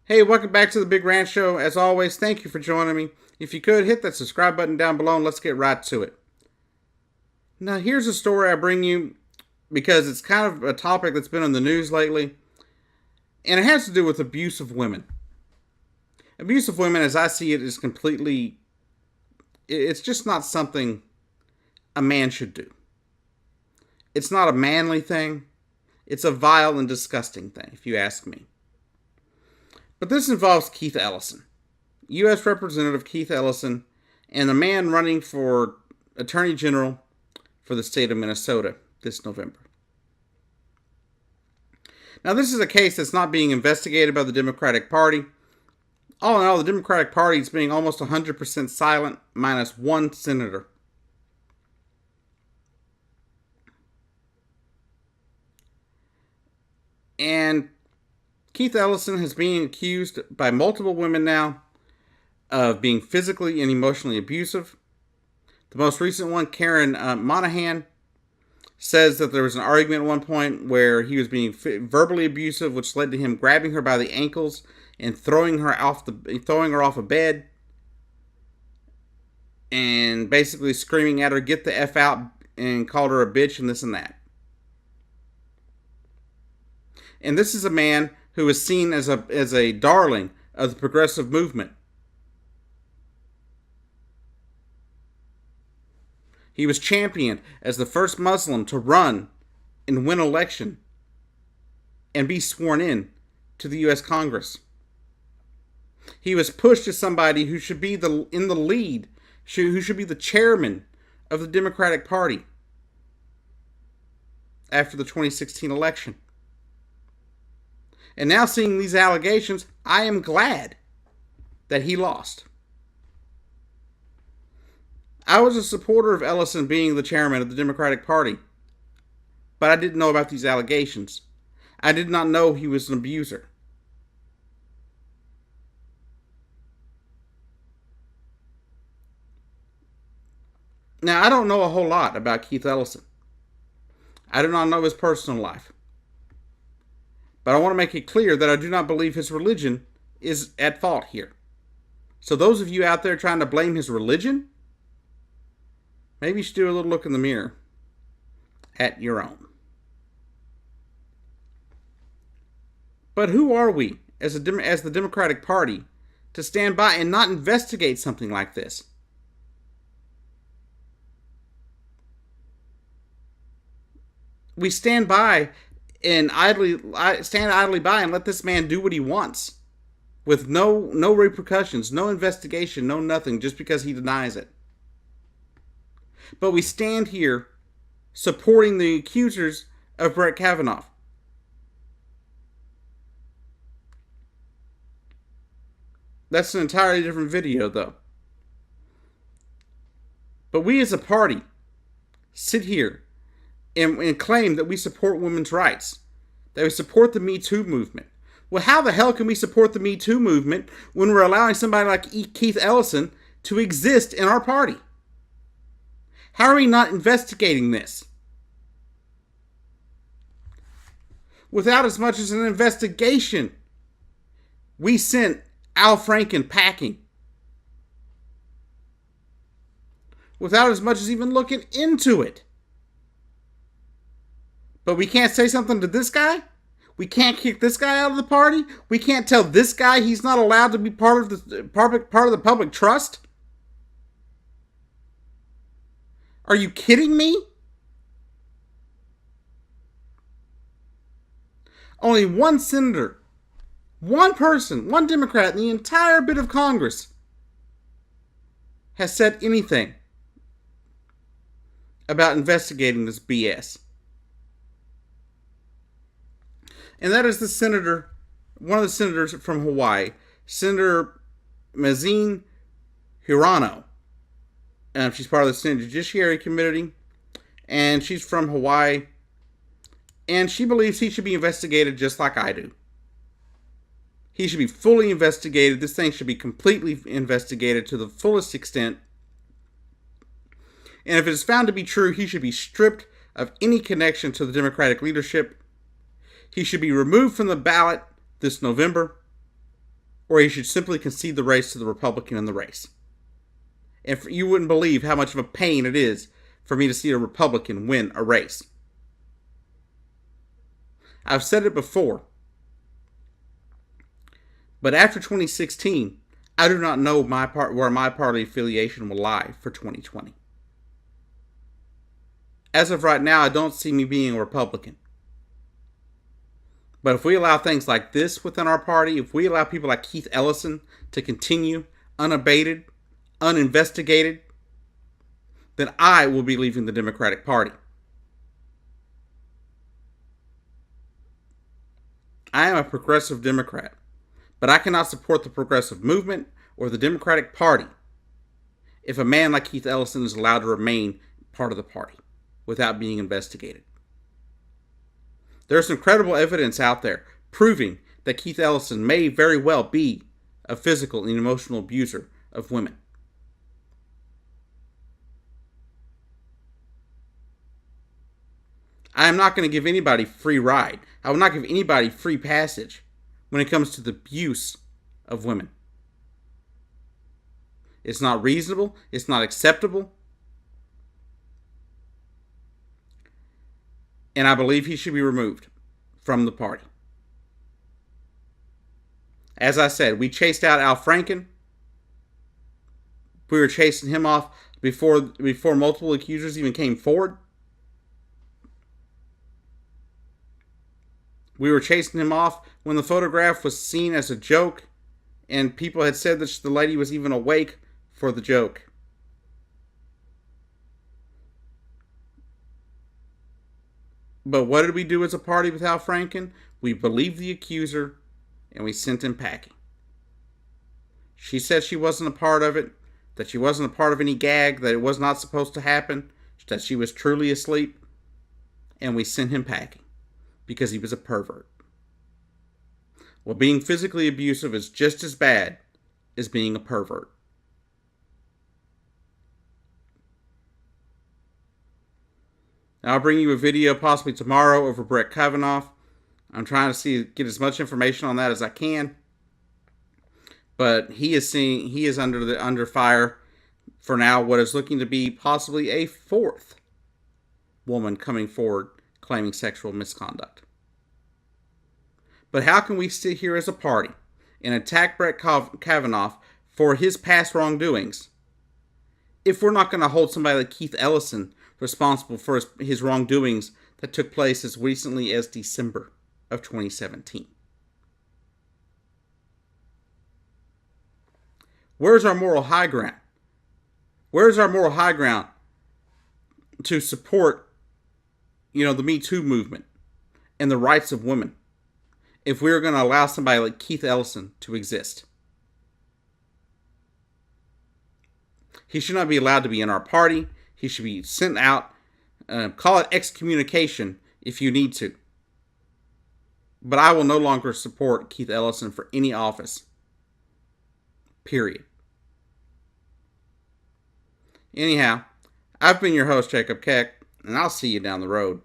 Hey, welcome back to the Big Ranch Show. As always, thank you for joining me. If you could, hit that subscribe button down below and let's get right to it. Now, here's a story I bring you because it's kind of a topic that's been in the news lately, and it has to do with abuse of women. Abuse of women, as I see it, is completely, it's just not something a man should do. It's not a manly thing. It's a vile and disgusting thing, if you ask me. But this involves Keith Ellison, U.S. Representative Keith Ellison, and a man running for Attorney General for the state of Minnesota this November. Now, this is a case that's not being investigated by the Democratic Party. All in all, the Democratic Party is being almost 100% silent, minus one senator. And Keith Ellison has been accused by multiple women now of being physically and emotionally abusive. The most recent one, Karen Monahan, says that there was an argument at one point where he was being verbally abusive, which led to him grabbing her by the ankles and throwing her off a bed, and basically screaming at her, "Get the F out," and called her a bitch and this and that. And this is a man who is seen as a darling of the progressive movement. He was championed as the first Muslim to run and win election and be sworn in to the U.S. Congress. He was pushed as somebody who should be in the lead, who should be the chairman of the Democratic Party after the 2016 election. And now seeing these allegations, I am glad that he lost. I was a supporter of Ellison being the chairman of the Democratic Party, but I didn't know about these allegations. I did not know he was an abuser. Now, I don't know a whole lot about Keith Ellison. I do not know his personal life. But I want to make it clear that I do not believe his religion is at fault here. So those of you out there trying to blame his religion, maybe you should do a little look in the mirror at your own. But who are we as the Democratic Party to stand by and not investigate something like this? We stand by and stand idly by and let this man do what he wants with no repercussions, no investigation, no nothing, just because he denies it. But we stand here supporting the accusers of Brett Kavanaugh. That's an entirely different video, though. But we as a party sit here and claim that we support women's rights, that we support the Me Too movement. Well, how the hell can we support the Me Too movement when we're allowing somebody like Keith Ellison to exist in our party? How are we not investigating this? Without as much as an investigation, we sent Al Franken packing. Without as much as even looking into it. But we can't say something to this guy? We can't kick this guy out of the party? We can't tell this guy he's not allowed to be part of the public trust? Are you kidding me? Only one senator, one person, one Democrat in the entire bit of Congress has said anything about investigating this BS. And that is one of the senators from Hawaii, Senator Mazine Hirano. She's part of the Senate Judiciary Committee, and she's from Hawaii. And she believes he should be investigated just like I do. He should be fully investigated. This thing should be completely investigated to the fullest extent. And if it is found to be true, he should be stripped of any connection to the Democratic leadership. He should be removed from the ballot this November. or he should simply concede the race to the Republican in the race. And you wouldn't believe how much of a pain it is for me to see a Republican win a race. I've said it before, but after 2016, I do not know where my party affiliation will lie for 2020. As of right now, I don't see me being a Republican. But if we allow things like this within our party, if we allow people like Keith Ellison to continue unabated, uninvestigated, then I will be leaving the Democratic Party. I am a progressive Democrat, but I cannot support the progressive movement or the Democratic Party if a man like Keith Ellison is allowed to remain part of the party without being investigated. There's some credible evidence out there proving that Keith Ellison may very well be a physical and emotional abuser of women. I am not going to give anybody free ride. I will not give anybody free passage when it comes to the abuse of women. It's not reasonable. It's not acceptable. And I believe he should be removed from the party. As I said, we chased out Al Franken. We were chasing him off before multiple accusers even came forward. We were chasing him off when the photograph was seen as a joke, and people had said that the lady was even awake for the joke. But what did we do as a party with Al Franken? We believed the accuser, and we sent him packing. She said she wasn't a part of it, that she wasn't a part of any gag, that it was not supposed to happen, that she was truly asleep, and we sent him packing because he was a pervert. Well, being physically abusive is just as bad as being a pervert. Now, I'll bring you a video possibly tomorrow over Brett Kavanaugh. I'm trying to get as much information on that as I can. But he is under fire for now what is looking to be possibly a fourth woman coming forward claiming sexual misconduct. But how can we sit here as a party and attack Brett Kavanaugh for his past wrongdoings if we're not going to hold somebody like Keith Ellison responsible for his wrongdoings that took place as recently as December of 2017? Where's our moral high ground? Where's our moral high ground to support, the Me Too movement and the rights of women if we're going to allow somebody like Keith Ellison to exist? He should not be allowed to be in our party. He should be sent out. Call it excommunication if you need to. But I will no longer support Keith Ellison for any office. Period. Anyhow, I've been your host, Jacob Keck, and I'll see you down the road.